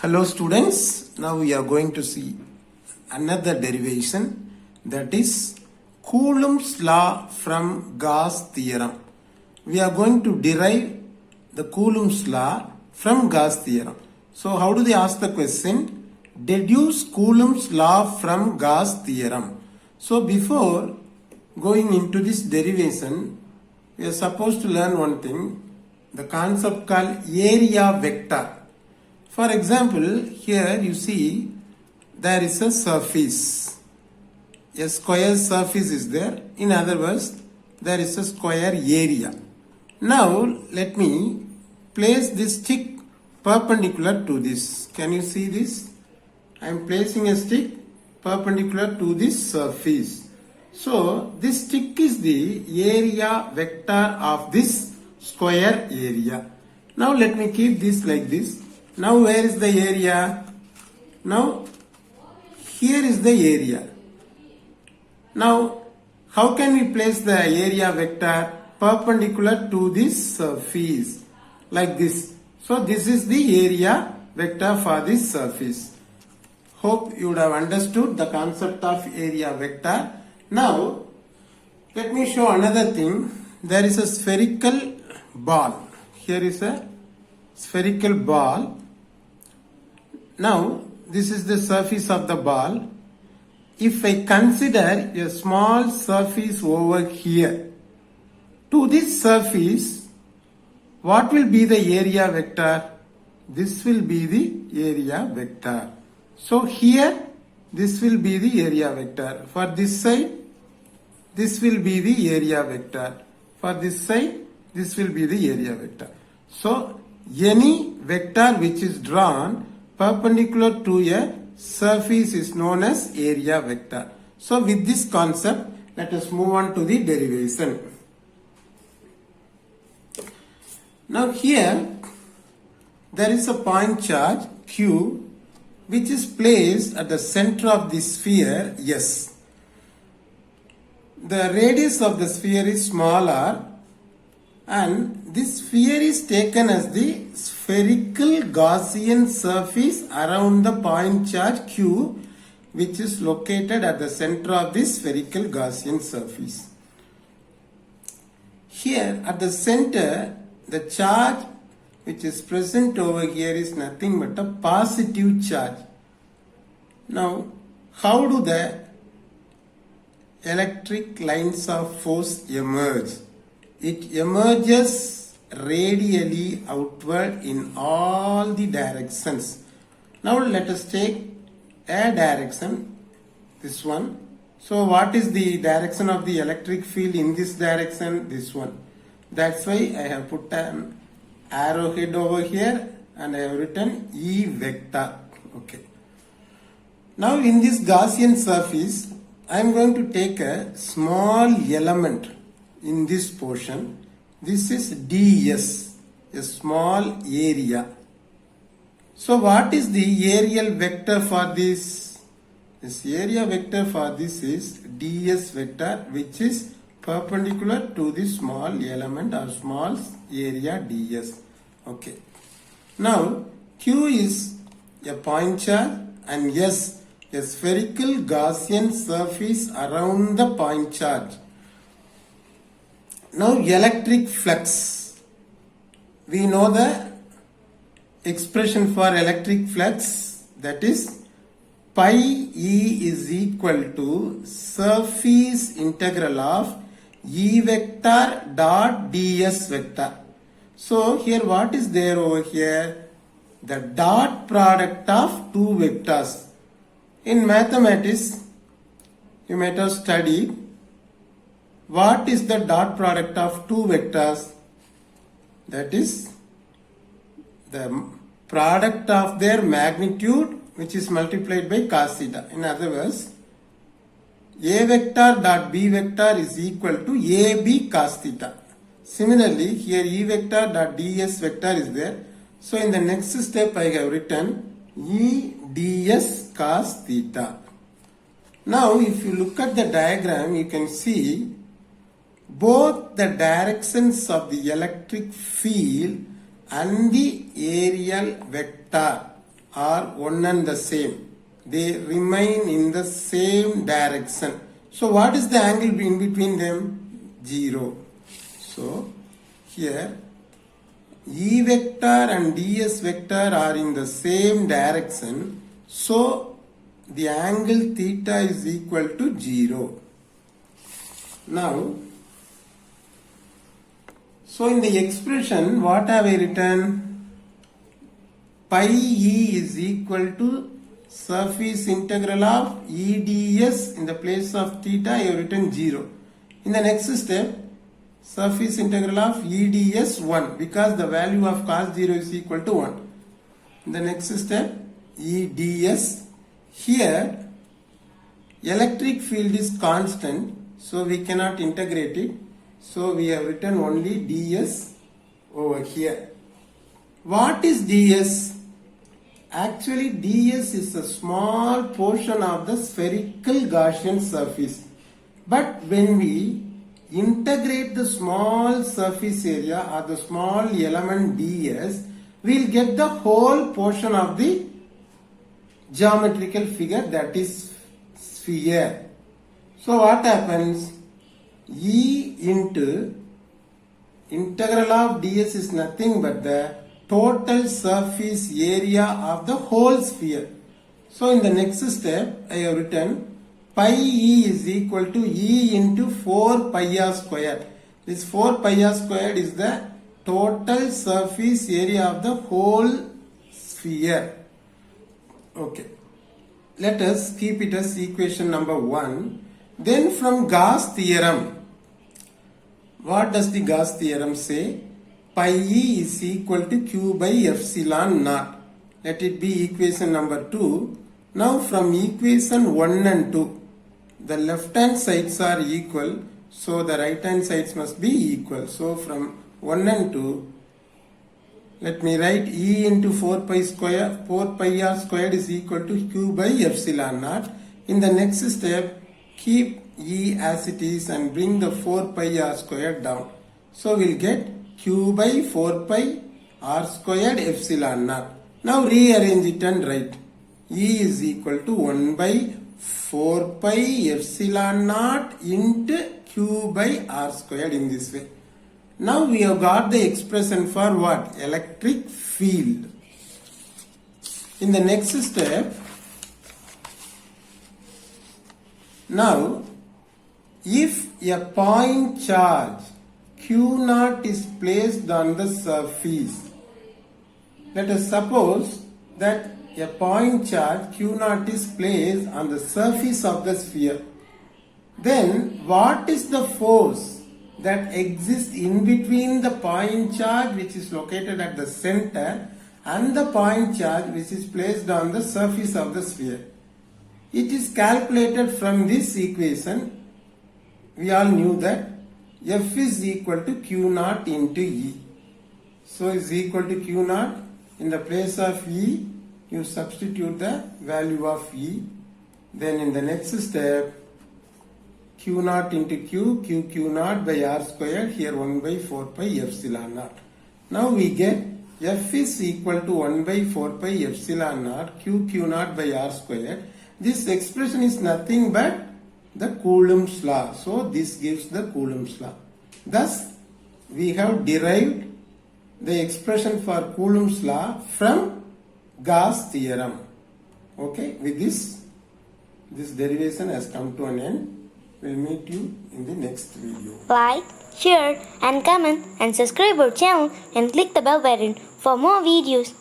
Hello students, now we are going to see another derivation, that is Coulomb's law from Gauss theorem. We are going to derive the Coulomb's law from Gauss theorem. So how do they ask the question? Deduce Coulomb's law from Gauss theorem. So before going into this derivation, we are supposed to learn one thing, the concept called area vector. For example, here you see there is a surface. A square surface is there. In other words, there is a square area. Now let me place this stick perpendicular to this. Can you see this? I am placing a stick perpendicular to this surface. So this stick is the area vector of this square area. Now let me keep this like this. Now where is the area? Now here is the area. Now how can we place the area vector perpendicular to this surface? Like this. So this is the area vector for this surface. Hope you would have understood the concept of area vector. Now let me show another thing. There is a spherical ball. Here is a spherical ball. Now this is the surface of the ball. If I consider a small surface over here, to this surface, what will be the area vector? This will be the area vector. So here, this will be the area vector. For this side, this will be the area vector. For this side, this will be the area vector. So any vector which is drawn perpendicular to a surface is known as area vector. So with this concept, let us move on to the derivation. Now here, there is a point charge Q which is placed at the center of the sphere S. The radius of the sphere is small r, and this sphere is taken as the spherical Gaussian surface around the point charge Q, which is located at the center of this spherical Gaussian surface. Here at the center, the charge which is present over here is nothing but a positive charge. Now, how do the electric lines of force emerge? It emerges radially outward in all the directions. Now let us take a direction, this one. So what is the direction of the electric field in this direction? This one. That's why I have put an arrowhead over here and I have written E vector. Okay. Now in this Gaussian surface, I am going to take a small element in this portion. This is ds, a small area. So what is the areal vector for this? This area vector for this is ds vector, which is perpendicular to the small element or small area ds. Okay. Now Q is a point charge and S a spherical Gaussian surface around the point charge. Now electric flux. We know the expression for electric flux, that is pi E is equal to surface integral of E vector dot ds vector. So here what is there over here? The dot product of two vectors. In mathematics, you might have studied what is the dot product of two vectors? That is the product of their magnitude, which is multiplied by cos theta. In other words, A vector dot B vector is equal to AB cos theta. Similarly, here E vector dot ds vector is there. So in the next step, I have written E ds cos theta. Now, if you look at the diagram, you can see both the directions of the electric field and the areal vector are one and the same. They remain in the same direction. So what is the angle in between them? 0. So here E vector and ds vector are in the same direction. So the angle theta is equal to 0. Now, so in the expression, what have I written? Pi e is equal to surface integral of e ds. In the place of theta, I have written 0. In the next step, surface integral of e ds 1, because the value of cos 0 is equal to 1. In the next step, e ds. Here, electric field is constant, so we cannot integrate it. So we have written only ds over here. What is ds? Actually, ds is a small portion of the spherical Gaussian surface. But when we integrate the small surface area or the small element ds, we will get the whole portion of the geometrical figure, that is sphere. So what happens? E into integral of ds is nothing but the total surface area of the whole sphere. So in the next step, I have written pi e is equal to e into 4 pi r squared. This 4 pi r squared is the total surface area of the whole sphere. Okay. Let us keep it as equation number 1. Then from Gauss theorem, what does the Gauss theorem say? Pi e is equal to q by epsilon naught. Let it be equation number 2. Now from equation 1 and 2, the left hand sides are equal, so the right hand sides must be equal. So from 1 and 2, let me write e into 4 pi r squared is equal to q by epsilon naught. In the next step, keep e as it is and bring the 4 pi r squared down. So we'll get q by 4 pi r squared epsilon naught. Now rearrange it and write e is equal to 1 by 4 pi epsilon naught into q by r squared in this way. Now we have got the expression for what? Electric field. In the next step, now if a point charge q naught is placed on the surface, let us suppose that a point charge q naught is placed on the surface of the sphere. Then what is the force that exists in between the point charge which is located at the center and the point charge which is placed on the surface of the sphere? It is calculated from this equation. We all knew that F is equal to Q naught into E. So is equal to Q naught. In the place of E, you substitute the value of E. Then in the next step, Q naught into Q naught by R squared, here 1 by 4 pi epsilon naught. Now we get F is equal to 1 by 4 pi epsilon naught Q naught by R squared. This expression is nothing but the Coulomb's law. So this gives the Coulomb's law. Thus, we have derived the expression for Coulomb's law from Gauss theorem. Okay, with this derivation has come to an end. We'll meet you in the next video. Like, share and comment and subscribe our channel and click the bell button for more videos.